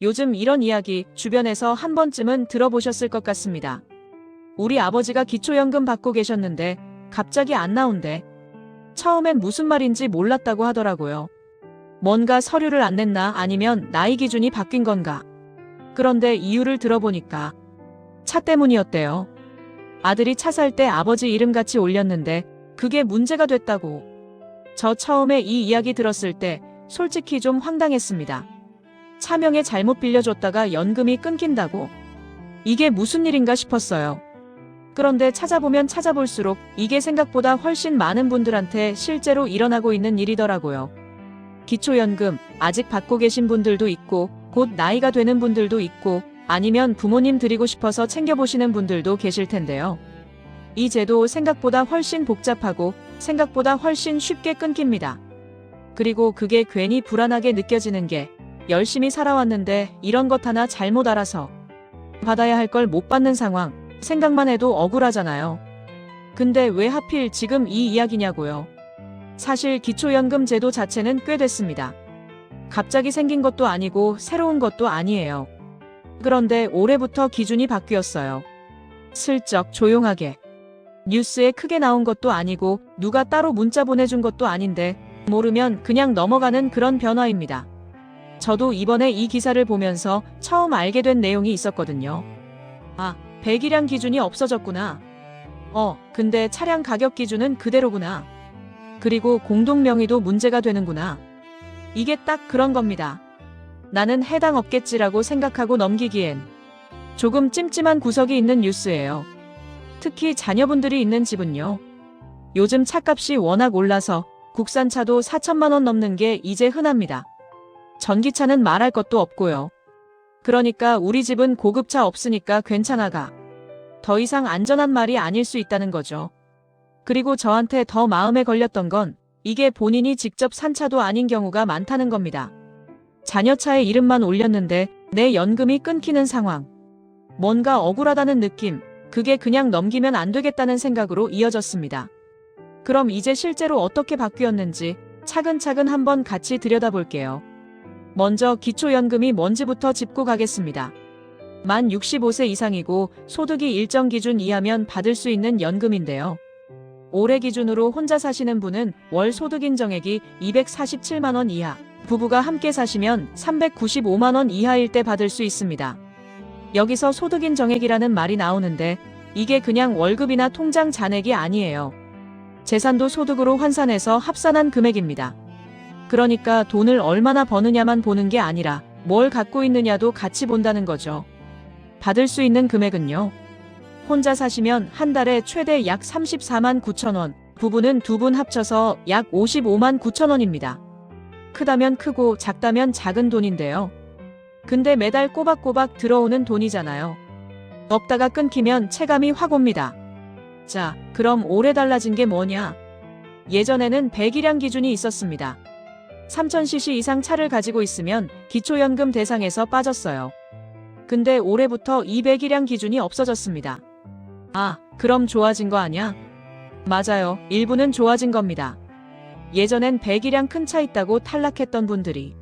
요즘 이런 이야기 주변에서 한 번쯤은 들어보셨을 것 같습니다. 우리 아버지가 기초연금 받고 계셨는데 갑자기 안 나온대. 처음엔 무슨 말인지 몰랐다고 하더라고요. 뭔가 서류를 안 냈나 아니면 나이 기준이 바뀐 건가. 그런데 이유를 들어보니까 차 때문이었대요. 아들이 차 살 때 아버지 이름 같이 올렸는데 그게 문제가 됐다고. 저 처음에 이 이야기 들었을 때 솔직히 좀 황당했습니다. 차명에 잘못 빌려줬다가 연금이 끊긴다고. 이게 무슨 일인가 싶었어요. 그런데 찾아보면 찾아볼수록 이게 생각보다 훨씬 많은 분들한테 실제로 일어나고 있는 일이더라고요. 기초연금 아직 받고 계신 분들도 있고 곧 나이가 되는 분들도 있고 아니면 부모님 드리고 싶어서 챙겨보시는 분들도 계실 텐데요. 이 제도 생각보다 훨씬 복잡하고 생각보다 훨씬 쉽게 끊깁니다. 그리고 그게 괜히 불안하게 느껴지는 게 열심히 살아왔는데 이런 것 하나 잘못 알아서 받아야 할 걸 못 받는 상황, 생각만 해도 억울하잖아요. 근데 왜 하필 지금 이 이야기냐고요. 사실 기초연금 제도 자체는 꽤 됐습니다. 갑자기 생긴 것도 아니고 새로운 것도 아니에요. 그런데 올해부터 기준이 바뀌었어요. 슬쩍 조용하게. 뉴스에 크게 나온 것도 아니고 누가 따로 문자 보내준 것도 아닌데 모르면 그냥 넘어가는 그런 변화입니다. 저도 이번에 이 기사를 보면서 처음 알게 된 내용이 있었거든요. 아, 배기량 기준이 없어졌구나. 근데 차량 가격 기준은 그대로구나. 그리고 공동명의도 문제가 되는구나. 이게 딱 그런 겁니다. 나는 해당 없겠지라고 생각하고 넘기기엔 조금 찜찜한 구석이 있는 뉴스예요. 특히 자녀분들이 있는 집은요. 요즘 차값이 워낙 올라서 국산차도 4천만 원 넘는 게 이제 흔합니다. 전기차는 말할 것도 없고요. 그러니까 우리 집은 고급차 없으니까 괜찮아가 더 이상 안전한 말이 아닐 수 있다는 거죠. 그리고 저한테 더 마음에 걸렸던 건 이게 본인이 직접 산 차도 아닌 경우가 많다는 겁니다. 자녀차에 이름만 올렸는데 내 연금이 끊기는 상황. 뭔가 억울하다는 느낌, 그게 그냥 넘기면 안 되겠다는 생각으로 이어졌습니다. 그럼 이제 실제로 어떻게 바뀌었는지 차근차근 한번 같이 들여다볼게요. 먼저 기초연금이 뭔지부터 짚고 가겠습니다. 만 65세 이상이고 소득이 일정 기준 이하면 받을 수 있는 연금인데요. 올해 기준으로 혼자 사시는 분은 월 소득 인정액이 247만 원 이하, 부부가 함께 사시면 395만 원 이하일 때 받을 수 있습니다. 여기서 소득 인정액이라는 말이 나오는데 이게 그냥 월급이나 통장 잔액이 아니에요. 재산도 소득으로 환산해서 합산한 금액입니다. 그러니까 돈을 얼마나 버느냐만 보는 게 아니라 뭘 갖고 있느냐도 같이 본다는 거죠. 받을 수 있는 금액은요. 혼자 사시면 한 달에 최대 약 34만 9천 원, 부부는 두 분 합쳐서 약 55만 9천 원입니다. 크다면 크고 작다면 작은 돈인데요. 근데 매달 꼬박꼬박 들어오는 돈이잖아요. 없다가 끊기면 체감이 확 옵니다. 자, 그럼 올해 달라진 게 뭐냐? 예전에는 배기량 기준이 있었습니다. 3000cc 이상 차를 가지고 있으면 기초연금 대상에서 빠졌어요. 근데 올해부터 이 배기량 기준이 없어졌습니다. 아, 그럼 좋아진 거 아냐? 맞아요. 일부는 좋아진 겁니다. 예전엔 배기량 큰 차 있다고 탈락했던 분들이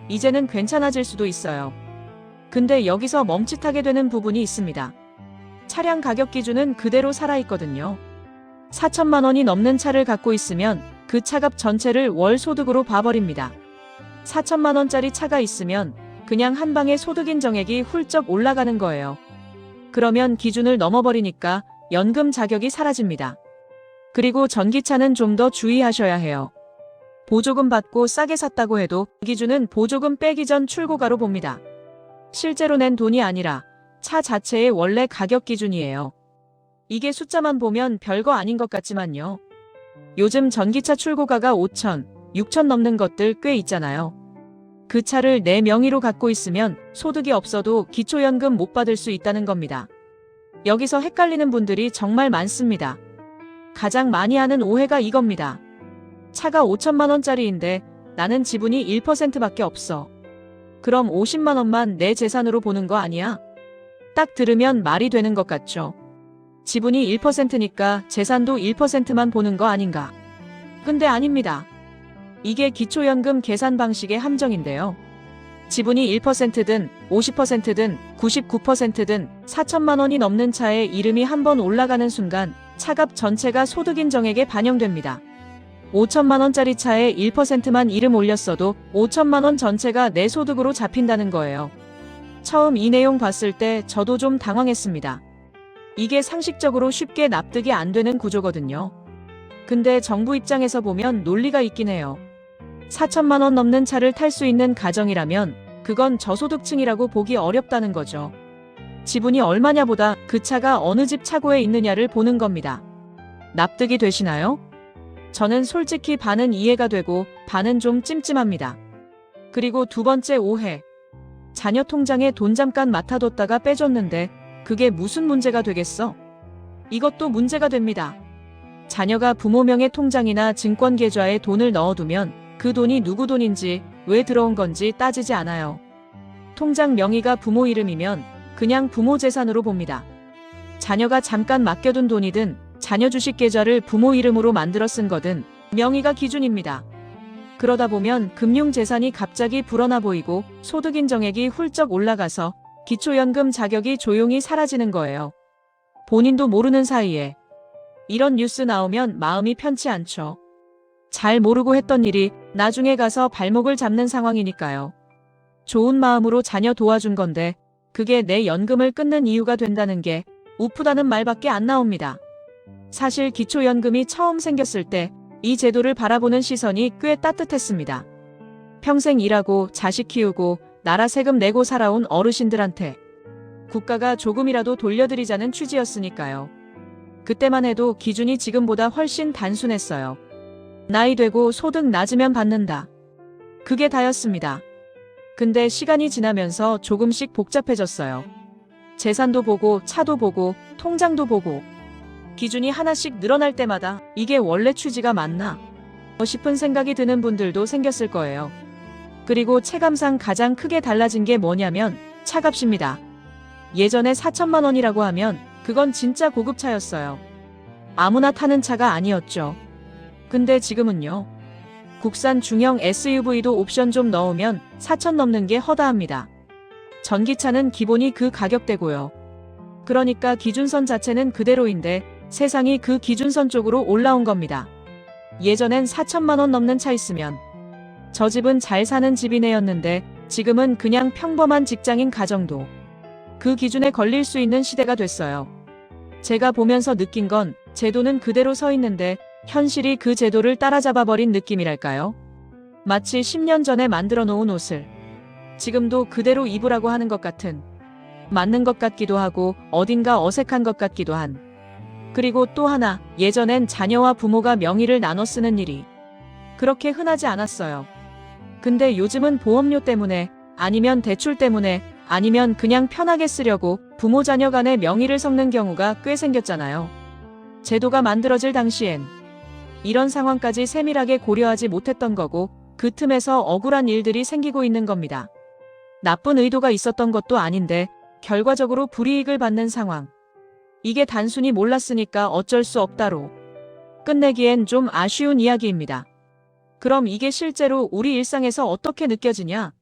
이제는 괜찮아질 수도 있어요. 근데 여기서 멈칫하게 되는 부분이 있습니다. 차량 가격 기준은 그대로 살아있거든요. 4천만 원이 넘는 차를 갖고 있으면 그 차값 전체를 월 소득으로 봐버립니다. 4천만 원짜리 차가 있으면 그냥 한 방에 소득 인정액이 훌쩍 올라가는 거예요. 그러면 기준을 넘어버리니까 연금 자격이 사라집니다. 그리고 전기차는 좀 더 주의하셔야 해요. 보조금 받고 싸게 샀다고 해도 기준은 보조금 빼기 전 출고가로 봅니다. 실제로 낸 돈이 아니라 차 자체의 원래 가격 기준이에요. 이게 숫자만 보면 별거 아닌 것 같지만요. 요즘 전기차 출고가가 5천, 6천 넘는 것들 꽤 있잖아요. 그 차를 내 명의로 갖고 있으면 소득이 없어도 기초연금 못 받을 수 있다는 겁니다. 여기서 헷갈리는 분들이 정말 많습니다. 가장 많이 하는 오해가 이겁니다. 차가 5천만 원짜리인데 나는 지분이 1%밖에 없어. 그럼 50만 원만 내 재산으로 보는 거 아니야? 딱 들으면 말이 되는 것 같죠. 지분이 1%니까 재산도 1%만 보는 거 아닌가? 근데 아닙니다. 이게 기초연금 계산 방식의 함정인데요. 지분이 1%든 50%든 99%든 4천만 원이 넘는 차에 이름이 한 번 올라가는 순간 차값 전체가 소득 인정액에 반영됩니다. 5천만 원짜리 차에 1%만 이름 올렸어도 5천만 원 전체가 내 소득으로 잡힌다는 거예요. 처음 이 내용 봤을 때 저도 좀 당황했습니다. 이게 상식적으로 쉽게 납득이 안 되는 구조거든요. 근데 정부 입장에서 보면 논리가 있긴 해요. 4천만 원 넘는 차를 탈 수 있는 가정이라면 그건 저소득층이라고 보기 어렵다는 거죠. 지분이 얼마냐 보다 그 차가 어느 집 차고에 있느냐를 보는 겁니다. 납득이 되시나요? 저는 솔직히 반은 이해가 되고 반은 좀 찜찜합니다. 그리고 두 번째 오해. 자녀 통장에 돈 잠깐 맡아뒀다가 빼줬는데 그게 무슨 문제가 되겠어? 이것도 문제가 됩니다. 자녀가 부모 명의 통장이나 증권 계좌에 돈을 넣어두면 그 돈이 누구 돈인지 왜 들어온 건지 따지지 않아요. 통장 명의가 부모 이름이면 그냥 부모 재산으로 봅니다. 자녀가 잠깐 맡겨둔 돈이든 자녀 주식 계좌를 부모 이름으로 만들어 쓴 거든 명의가 기준입니다. 그러다 보면 금융재산이 갑자기 불어나 보이고 소득 인정액이 훌쩍 올라가서 기초연금 자격이 조용히 사라지는 거예요. 본인도 모르는 사이에. 이런 뉴스 나오면 마음이 편치 않죠. 잘 모르고 했던 일이 나중에 가서 발목을 잡는 상황이니까요. 좋은 마음으로 자녀 도와준 건데 그게 내 연금을 끊는 이유가 된다는 게 우프다는 말밖에 안 나옵니다. 사실 기초연금이 처음 생겼을 때 이 제도를 바라보는 시선이 꽤 따뜻했습니다. 평생 일하고 자식 키우고 나라 세금 내고 살아온 어르신들한테 국가가 조금이라도 돌려드리자는 취지였으니까요. 그때만 해도 기준이 지금보다 훨씬 단순했어요. 나이 되고 소득 낮으면 받는다. 그게 다였습니다. 근데 시간이 지나면서 조금씩 복잡해졌어요. 재산도 보고 차도 보고 통장도 보고 기준이 하나씩 늘어날 때마다 이게 원래 취지가 맞나 싶은 생각이 드는 분들도 생겼을 거예요. 그리고 체감상 가장 크게 달라진 게 뭐냐면 차값입니다. 예전에 4천만 원이라고 하면 그건 진짜 고급차였어요. 아무나 타는 차가 아니었죠. 근데 지금은요. 국산 중형 SUV도 옵션 좀 넣으면 4천 넘는 게 허다합니다. 전기차는 기본이 그 가격대고요. 그러니까 기준선 자체는 그대로인데 세상이 그 기준선 쪽으로 올라온 겁니다. 예전엔 4천만 원 넘는 차 있으면 저 집은 잘 사는 집이네였는데 지금은 그냥 평범한 직장인 가정도 그 기준에 걸릴 수 있는 시대가 됐어요. 제가 보면서 느낀 건 제도는 그대로 서 있는데 현실이 그 제도를 따라잡아버린 느낌이랄까요? 마치 10년 전에 만들어 놓은 옷을 지금도 그대로 입으라고 하는 것 같은, 맞는 것 같기도 하고 어딘가 어색한 것 같기도 한. 그리고 또 하나, 예전엔 자녀와 부모가 명의를 나눠 쓰는 일이 그렇게 흔하지 않았어요. 근데 요즘은 보험료 때문에, 아니면 대출 때문에, 아니면 그냥 편하게 쓰려고 부모 자녀 간의 명의를 섞는 경우가 꽤 생겼잖아요. 제도가 만들어질 당시엔 이런 상황까지 세밀하게 고려하지 못했던 거고 그 틈에서 억울한 일들이 생기고 있는 겁니다. 나쁜 의도가 있었던 것도 아닌데 결과적으로 불이익을 받는 상황. 이게 단순히 몰랐으니까 어쩔 수 없다로 끝내기엔 좀 아쉬운 이야기입니다. 그럼 이게 실제로 우리 일상에서 어떻게 느껴지냐?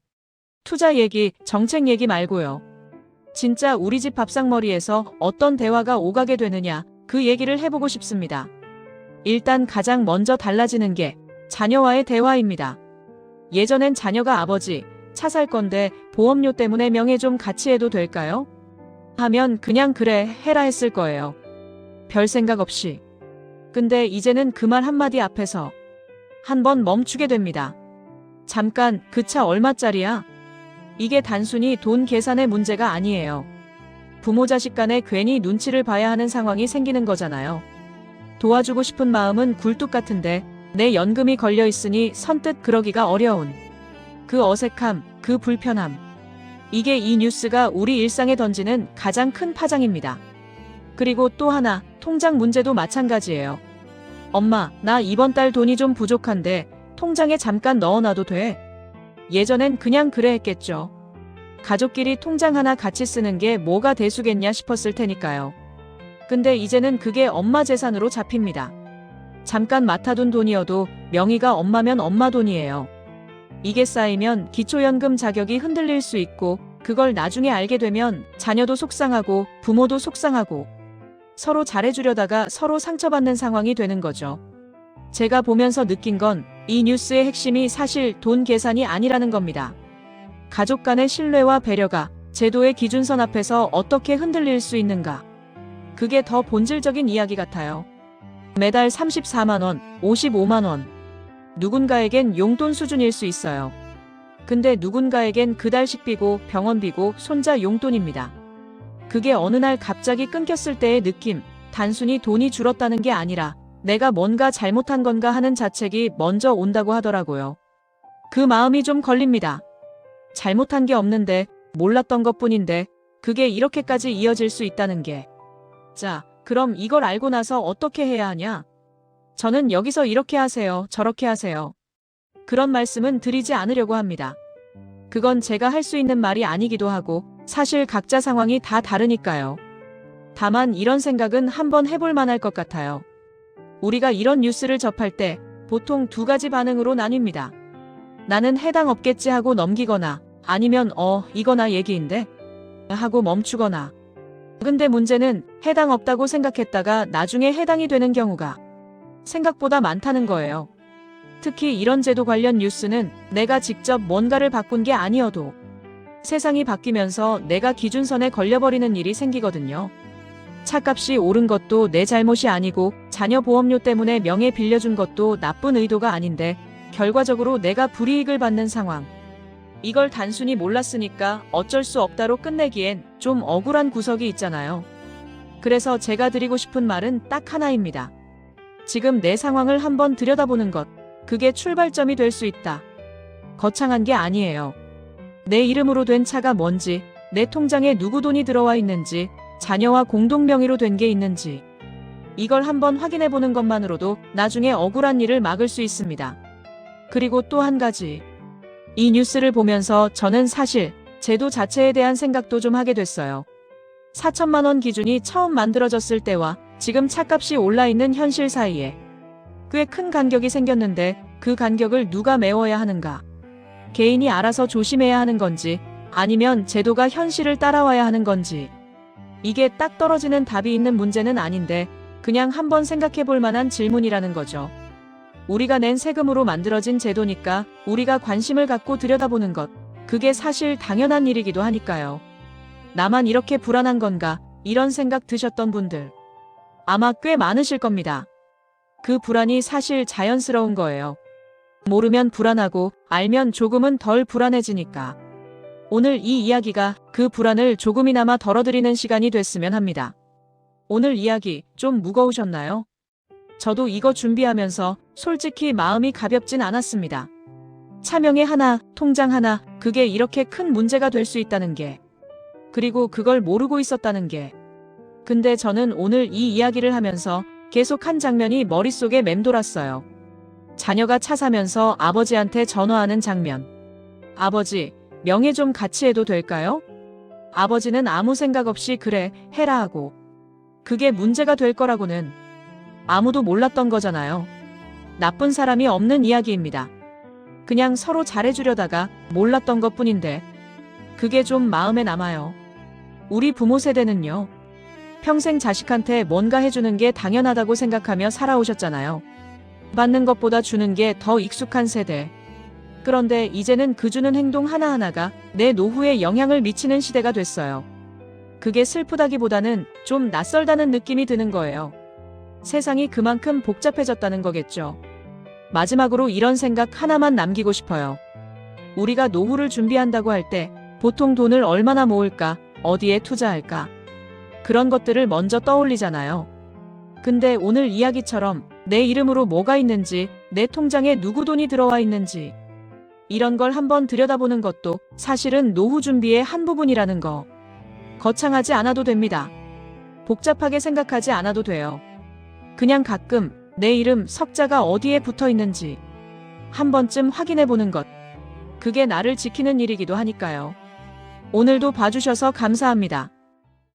투자 얘기, 정책 얘기 말고요. 진짜 우리 집 밥상머리에서 어떤 대화가 오가게 되느냐, 그 얘기를 해보고 싶습니다. 일단 가장 먼저 달라지는 게 자녀와의 대화입니다. 예전엔 자녀가 아버지, 차 살 건데 보험료 때문에 명예 좀 같이 해도 될까요? 하면 그냥 그래 해라 했을 거예요. 별 생각 없이. 근데 이제는 그 말 한마디 앞에서 한번 멈추게 됩니다. 잠깐, 그 차 얼마짜리야? 이게 단순히 돈 계산의 문제가 아니에요. 부모 자식 간에 괜히 눈치를 봐야 하는 상황이 생기는 거잖아요. 도와주고 싶은 마음은 굴뚝 같은데 내 연금이 걸려 있으니 선뜻 그러기가 어려운 그 어색함, 그 불편함. 이게 이 뉴스가 우리 일상에 던지는 가장 큰 파장입니다. 그리고 또 하나, 통장 문제도 마찬가지예요. 엄마, 나 이번 달 돈이 좀 부족한데 통장에 잠깐 넣어놔도 돼? 예전엔 그냥 그래 했겠죠. 가족끼리 통장 하나 같이 쓰는 게 뭐가 대수겠냐 싶었을 테니까요. 근데 이제는 그게 엄마 재산으로 잡힙니다. 잠깐 맡아둔 돈이어도 명의가 엄마면 엄마 돈이에요. 이게 쌓이면 기초연금 자격이 흔들릴 수 있고 그걸 나중에 알게 되면 자녀도 속상하고 부모도 속상하고 서로 잘해주려다가 서로 상처받는 상황이 되는 거죠. 제가 보면서 느낀 건 이 뉴스의 핵심이 사실 돈 계산이 아니라는 겁니다. 가족 간의 신뢰와 배려가 제도의 기준선 앞에서 어떻게 흔들릴 수 있는가. 그게 더 본질적인 이야기 같아요. 매달 34만 원, 55만 원. 누군가에겐 용돈 수준일 수 있어요. 근데 누군가에겐 그 달 식비고 병원비고 손자 용돈입니다. 그게 어느 날 갑자기 끊겼을 때의 느낌, 단순히 돈이 줄었다는 게 아니라 내가 뭔가 잘못한 건가 하는 자책이 먼저 온다고 하더라고요. 그 마음이 좀 걸립니다. 잘못한 게 없는데, 몰랐던 것뿐인데 그게 이렇게까지 이어질 수 있다는 게. 자, 그럼 이걸 알고 나서 어떻게 해야 하냐? 저는 여기서 이렇게 하세요, 저렇게 하세요. 그런 말씀은 드리지 않으려고 합니다. 그건 제가 할 수 있는 말이 아니기도 하고 사실 각자 상황이 다 다르니까요. 다만 이런 생각은 한번 해볼 만할 것 같아요. 우리가 이런 뉴스를 접할 때 보통 두 가지 반응으로 나뉩니다. 나는 해당 없겠지 하고 넘기거나 아니면 이거나 얘기인데 하고 멈추거나. 근데 문제는 해당 없다고 생각했다가 나중에 해당이 되는 경우가 생각보다 많다는 거예요. 특히 이런 제도 관련 뉴스는 내가 직접 뭔가를 바꾼 게 아니어도 세상이 바뀌면서 내가 기준선에 걸려버리는 일이 생기거든요. 차값이 오른 것도 내 잘못이 아니고 자녀 보험료 때문에 명예 빌려준 것도 나쁜 의도가 아닌데 결과적으로 내가 불이익을 받는 상황. 이걸 단순히 몰랐으니까 어쩔 수 없다로 끝내기엔 좀 억울한 구석이 있잖아요. 그래서 제가 드리고 싶은 말은 딱 하나입니다. 지금 내 상황을 한번 들여다보는 것. 그게 출발점이 될 수 있다. 거창한 게 아니에요. 내 이름으로 된 차가 뭔지, 내 통장에 누구 돈이 들어와 있는지, 자녀와 공동 명의로 된 게 있는지. 이걸 한번 확인해 보는 것만으로도 나중에 억울한 일을 막을 수 있습니다. 그리고 또 한 가지. 이 뉴스를 보면서 저는 사실 제도 자체에 대한 생각도 좀 하게 됐어요. 4천만 원 기준이 처음 만들어졌을 때와 지금 차값이 올라 있는 현실 사이에 꽤 큰 간격이 생겼는데 그 간격을 누가 메워야 하는가? 개인이 알아서 조심해야 하는 건지 아니면 제도가 현실을 따라와야 하는 건지. 이게 딱 떨어지는 답이 있는 문제는 아닌데 그냥 한번 생각해 볼 만한 질문이라는 거죠. 우리가 낸 세금으로 만들어진 제도니까 우리가 관심을 갖고 들여다보는 것. 그게 사실 당연한 일이기도 하니까요. 나만 이렇게 불안한 건가? 이런 생각 드셨던 분들 아마 꽤 많으실 겁니다. 그 불안이 사실 자연스러운 거예요. 모르면 불안하고 알면 조금은 덜 불안해지니까. 오늘 이 이야기가 그 불안을 조금이나마 덜어드리는 시간이 됐으면 합니다. 오늘 이야기 좀 무거우셨나요? 저도 이거 준비하면서 솔직히 마음이 가볍진 않았습니다. 차명에 하나, 통장 하나, 그게 이렇게 큰 문제가 될 수 있다는 게. 그리고 그걸 모르고 있었다는 게. 근데 저는 오늘 이 이야기를 하면서 계속 한 장면이 머릿속에 맴돌았어요. 자녀가 차 사면서 아버지한테 전화하는 장면. 아버지, 명예 좀 같이 해도 될까요? 아버지는 아무 생각 없이 그래, 해라 하고. 그게 문제가 될 거라고는 아무도 몰랐던 거잖아요. 나쁜 사람이 없는 이야기입니다. 그냥 서로 잘해주려다가 몰랐던 것뿐인데 그게 좀 마음에 남아요. 우리 부모 세대는요. 평생 자식한테 뭔가 해주는 게 당연하다고 생각하며 살아오셨잖아요. 받는 것보다 주는 게 더 익숙한 세대. 그런데 이제는 그 주는 행동 하나하나가 내 노후에 영향을 미치는 시대가 됐어요. 그게 슬프다기보다는 좀 낯설다는 느낌이 드는 거예요. 세상이 그만큼 복잡해졌다는 거겠죠. 마지막으로 이런 생각 하나만 남기고 싶어요. 우리가 노후를 준비한다고 할 때 보통 돈을 얼마나 모을까, 어디에 투자할까? 그런 것들을 먼저 떠올리잖아요. 근데 오늘 이야기처럼 내 이름으로 뭐가 있는지, 내 통장에 누구 돈이 들어와 있는지 이런 걸 한번 들여다보는 것도 사실은 노후 준비의 한 부분이라는 거. 거창하지 않아도 됩니다. 복잡하게 생각하지 않아도 돼요. 그냥 가끔 내 이름 석자가 어디에 붙어 있는지 한 번쯤 확인해 보는 것. 그게 나를 지키는 일이기도 하니까요. 오늘도 봐주셔서 감사합니다.